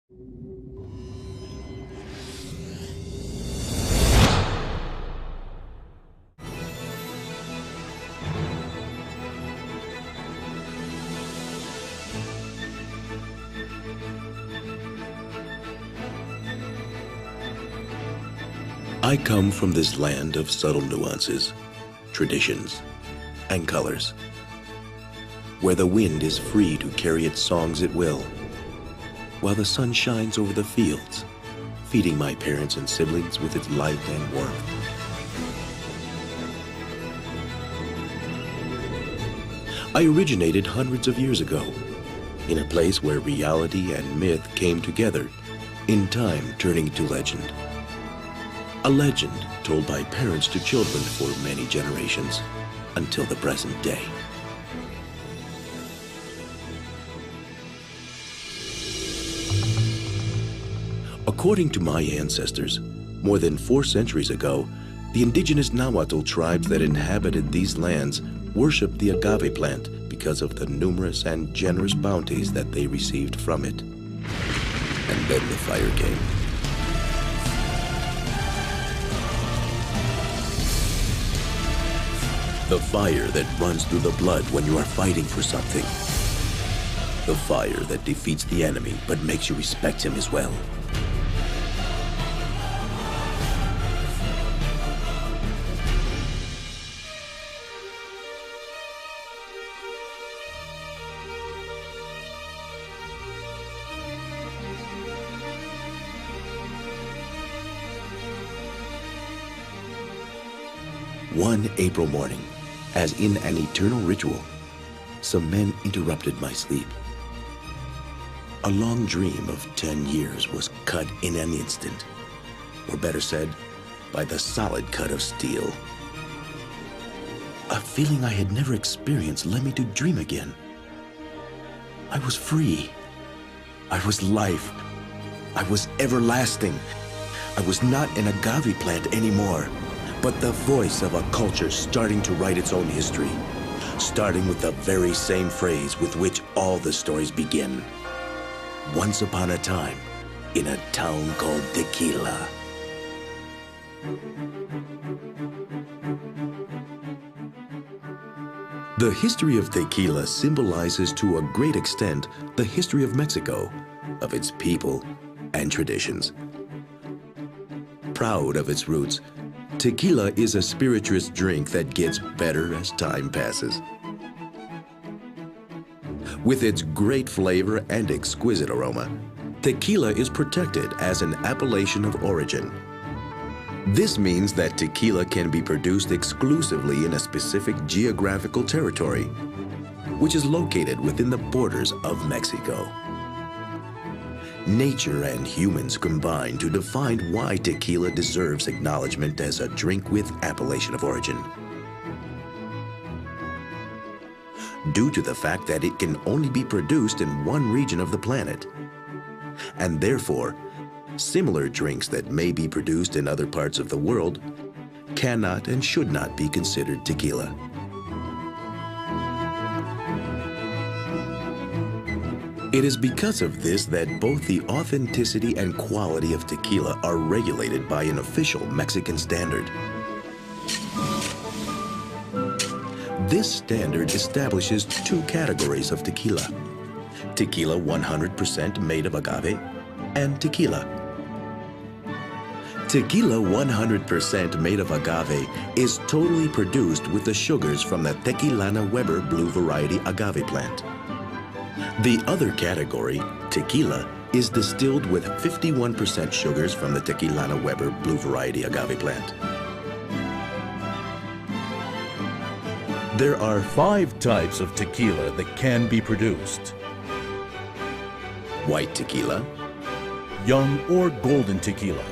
I come from this land of subtle nuances, traditions, and colors, where the wind is free to carry its songs at will, while the sun shines over the fields, feeding my parents and siblings with its light and warmth. I originated hundreds of years ago, in a place where reality and myth came together, in time turning to legend. A legend told by parents to children for many generations, until the present day. According to my ancestors, more than 4 centuries ago, the indigenous Nahuatl tribes that inhabited these lands worshipped the agave plant because of the numerous and generous bounties that they received from it. And then the fire came. The fire that runs through the blood when you are fighting for something. The fire that defeats the enemy but makes you respect him as well. One April morning, as in an eternal ritual, some men interrupted my sleep. A long dream of 10 years was cut in an instant, or better said, by the solid cut of steel. A feeling I had never experienced led me to dream again. I was free. I was life. I was everlasting. I was not an agave plant anymore, but the voice of a culture starting to write its own history, starting with the very same phrase with which all the stories begin. Once upon a time, in a town called Tequila. The history of tequila symbolizes to a great extent the history of Mexico, of its people and traditions. Proud of its roots, tequila is a spirituous drink that gets better as time passes. With its great flavor and exquisite aroma, tequila is protected as an appellation of origin. This means that tequila can be produced exclusively in a specific geographical territory, which is located within the borders of Mexico. Nature and humans combine to define why tequila deserves acknowledgement as a drink with appellation of origin. Due to the fact that it can only be produced in one region of the planet, and therefore, similar drinks that may be produced in other parts of the world cannot and should not be considered tequila. It is because of this that both the authenticity and quality of tequila are regulated by an official Mexican standard. This standard establishes 2 categories of tequila: tequila 100% made of agave and tequila. Tequila 100% made of agave is totally produced with the sugars from the Tequilana Weber Blue Variety agave plant. The other category, tequila, is distilled with 51% sugars from the Tequilana Weber Blue Variety agave plant. There are 5 types of tequila that can be produced: White tequila, young or golden tequila,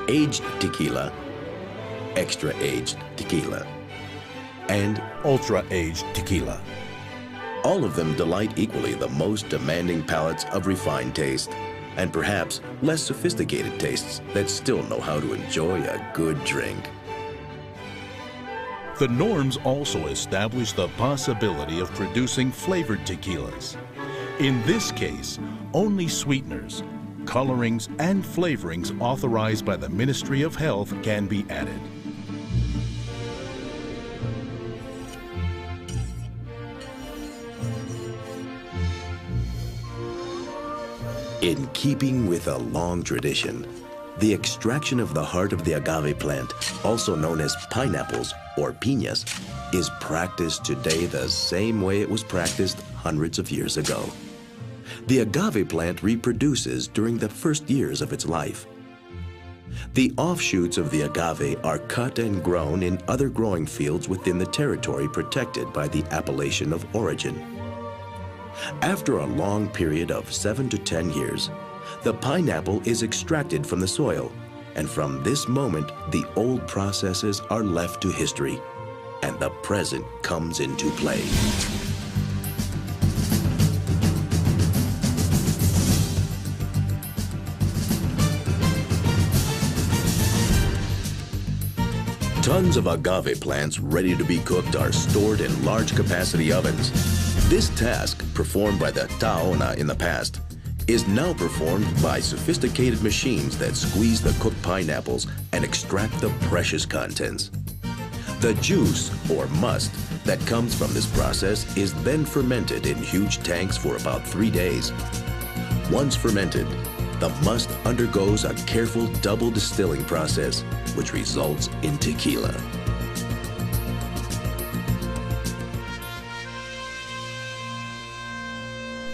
aged tequila, extra aged tequila, and ultra-aged tequila. all of them delight equally the most demanding palates of refined taste, and perhaps less sophisticated tastes that still know how to enjoy a good drink. The norms also establish the possibility of producing flavored tequilas. In this case, only sweeteners, colorings, and flavorings authorized by the Ministry of Health can be added. In keeping with a long tradition, the extraction of the heart of the agave plant, also known as pineapples or piñas, is practiced today the same way it was practiced hundreds of years ago. The agave plant reproduces during the first years of its life. The offshoots of the agave are cut and grown in other growing fields within the territory protected by the appellation of origin. After a long period of 7 to 10 years, the pineapple is extracted from the soil, and from this moment, the old processes are left to history, and the present comes into play. Tons of agave plants ready to be cooked are stored in large capacity ovens. This task, performed by the taona in the past, is now performed by sophisticated machines that squeeze the cooked pineapples and extract the precious contents. The juice, or must, that comes from this process is then fermented in huge tanks for about 3 days. Once fermented, the must undergoes a careful double distilling process, which results in tequila.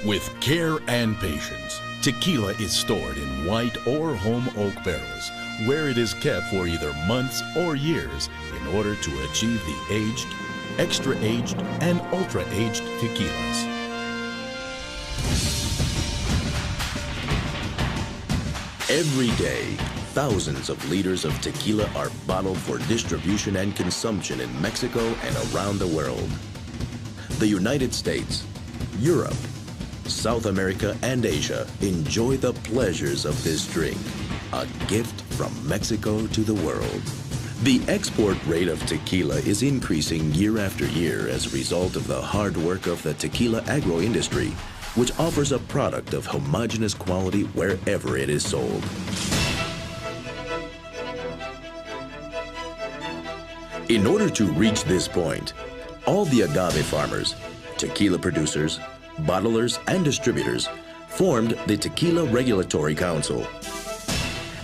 With care and patience, tequila is stored in white or home oak barrels, where it is kept for either months or years in order to achieve the aged, extra-aged, and ultra-aged tequilas. Every day, thousands of liters of tequila are bottled for distribution and consumption in Mexico and around the world. The United States, Europe, South America, and Asia enjoy the pleasures of this drink, a gift from Mexico to the world. The export rate of tequila is increasing year after year as a result of the hard work of the tequila agro industry, which offers a product of homogeneous quality wherever it is sold. In order to reach this point, all the agave farmers, tequila producers, bottlers, and distributors formed the Tequila Regulatory Council,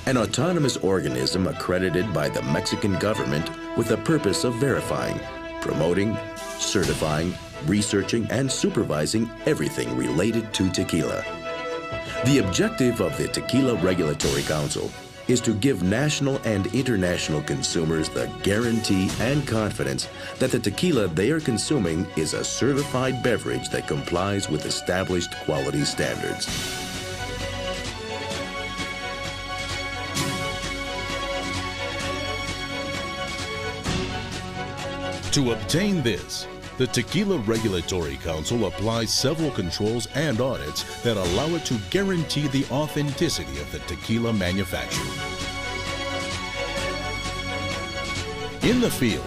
an autonomous organism accredited by the Mexican government with the purpose of verifying, promoting, certifying, researching, and supervising everything related to tequila. The objective of the Tequila Regulatory Council is to give national and international consumers the guarantee and confidence that the tequila they are consuming is a certified beverage that complies with established quality standards. To obtain this, the Tequila Regulatory Council applies several controls and audits that allow it to guarantee the authenticity of the tequila manufactured. In the field,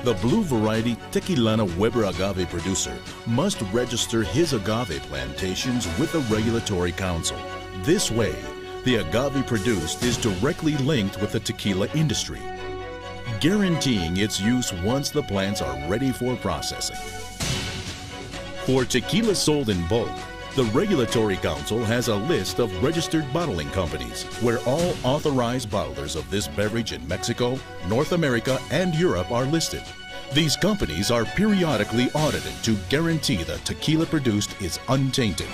the blue variety Tequilana Weber agave producer must register his agave plantations with the Regulatory Council. This way, the agave produced is directly linked with the tequila industry, guaranteeing its use once the plants are ready for processing. For tequila sold in bulk, the Regulatory Council has a list of registered bottling companies where all authorized bottlers of this beverage in Mexico, North America, and Europe are listed. These companies are periodically audited to guarantee the tequila produced is untainted.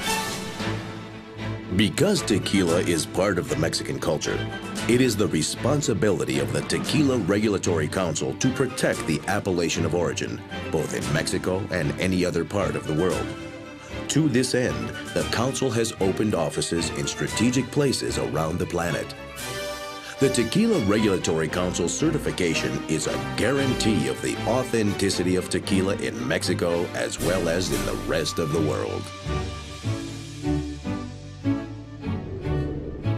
Because tequila is part of the Mexican culture, it is the responsibility of the Tequila Regulatory Council to protect the appellation of origin, both in Mexico and any other part of the world. To this end, the Council has opened offices in strategic places around the planet. The Tequila Regulatory Council certification is a guarantee of the authenticity of tequila in Mexico as well as in the rest of the world.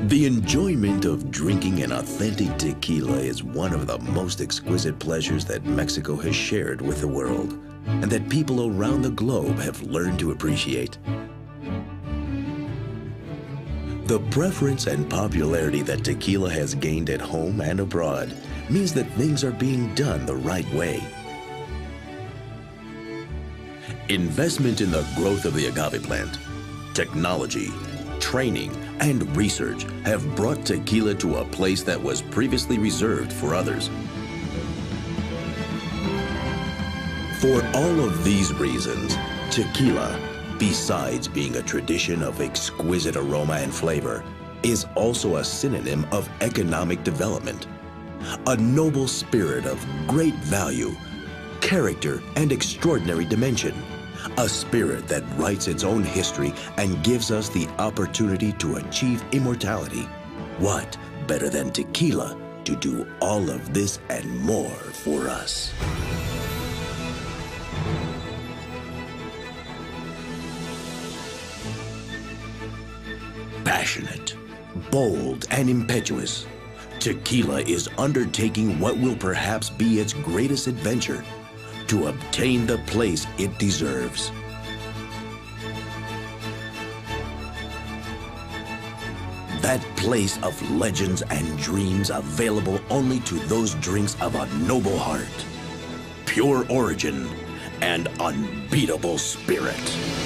The enjoyment of drinking an authentic tequila is one of the most exquisite pleasures that Mexico has shared with the world, and that people around the globe have learned to appreciate. The preference and popularity that tequila has gained at home and abroad means that things are being done the right way. Investment in the growth of the agave plant, technology, training, and research have brought tequila to a place that was previously reserved for others. For all of these reasons, tequila, besides being a tradition of exquisite aroma and flavor, is also a synonym of economic development, a noble spirit of great value, character, and extraordinary dimension, a spirit that writes its own history and gives us the opportunity to achieve immortality. What better than tequila to do all of this and more for us? Passionate, bold, and impetuous, tequila is undertaking what will perhaps be its greatest adventure to obtain the place it deserves. That place of legends and dreams available only to those drinks of a noble heart, pure origin, and unbeatable spirit.